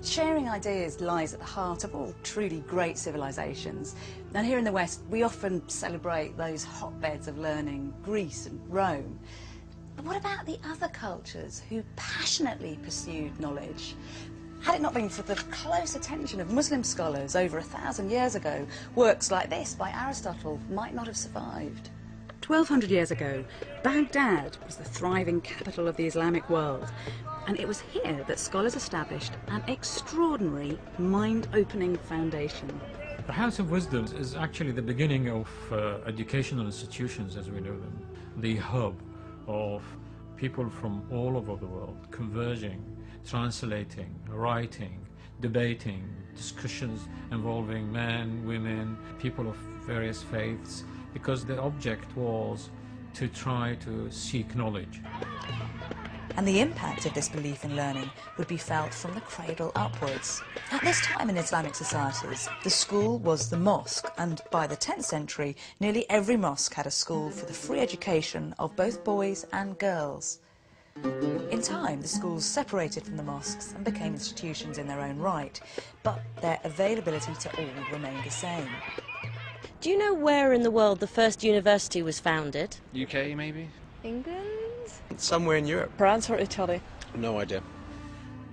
Sharing ideas lies at the heart of all truly great civilisations. And here in the West, we often celebrate those hotbeds of learning, Greece and Rome. But what about the other cultures who passionately pursued knowledge? Had it not been for the close attention of Muslim scholars over 1,000 years ago, works like this by Aristotle might not have survived. 1,200 years ago, Baghdad was the thriving capital of the Islamic world. And it was here that scholars established an extraordinary, mind-opening foundation. The House of Wisdom is actually the beginning of educational institutions as we know them. The hub of people from all over the world converging, translating, writing, debating, discussions involving men, women, people of various faiths, because the object was to try to seek knowledge. And the impact of this belief in learning would be felt from the cradle upwards. At this time in Islamic societies, the school was the mosque, and by the 10th century, nearly every mosque had a school for the free education of both boys and girls. In time, the schools separated from the mosques and became institutions in their own right, but their availability to all remained the same. Do you know where in the world the first university was founded? UK, maybe? England? Somewhere in Europe. France or Italy? No idea.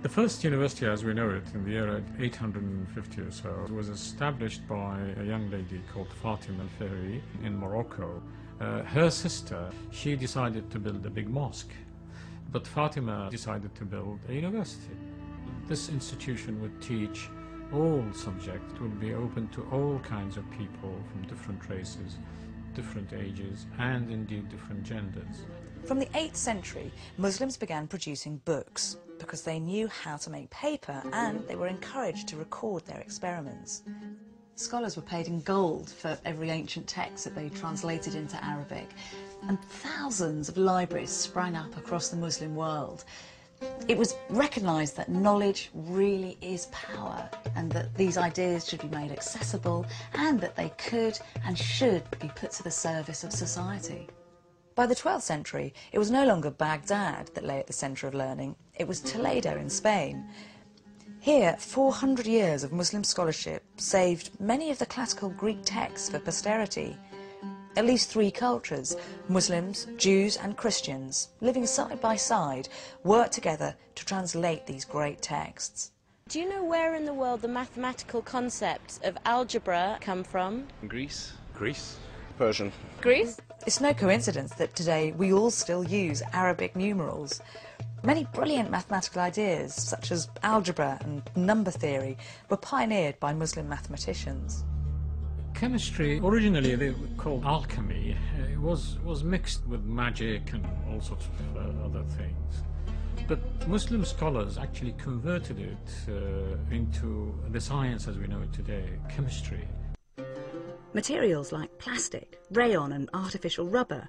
The first university as we know it in the year 850 or so was established by a young lady called Fatima al-Fihri in Morocco. Her sister, she decided to build a big mosque, but Fatima decided to build a university. This institution would teach all subjects, would be open to all kinds of people from different races, different ages, and indeed different genders. From the 8th century, Muslims began producing books because they knew how to make paper and they were encouraged to record their experiments. Scholars were paid in gold for every ancient text that they translated into Arabic, and thousands of libraries sprang up across the Muslim world. It was recognised that knowledge really is power, and that these ideas should be made accessible, and that they could and should be put to the service of society. By the 12th century, it was no longer Baghdad that lay at the centre of learning, it was Toledo in Spain. Here, 400 years of Muslim scholarship saved many of the classical Greek texts for posterity. At least 3 cultures, Muslims, Jews and Christians, living side by side, worked together to translate these great texts. Do you know where in the world the mathematical concepts of algebra come from? Greece? Greece? Persian. Greece? It's no coincidence that today we all still use Arabic numerals. Many brilliant mathematical ideas, such as algebra and number theory, were pioneered by Muslim mathematicians. Chemistry, originally they were called alchemy, it was mixed with magic and all sorts of other things. But Muslim scholars actually converted it into the science as we know it today, chemistry. Materials like plastic, rayon and artificial rubber,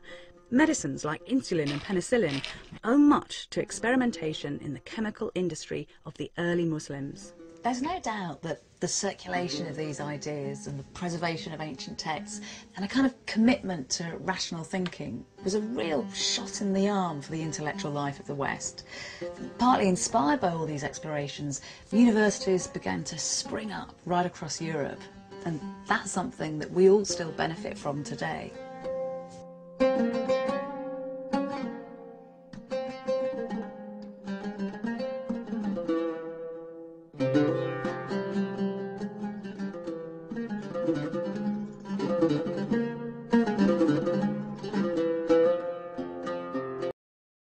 medicines like insulin and penicillin owe much to experimentation in the chemical industry of the early Muslims. There's no doubt that the circulation of these ideas and the preservation of ancient texts and a kind of commitment to rational thinking was a real shot in the arm for the intellectual life of the West. Partly inspired by all these explorations, universities began to spring up right across Europe, and that's something that we all still benefit from today.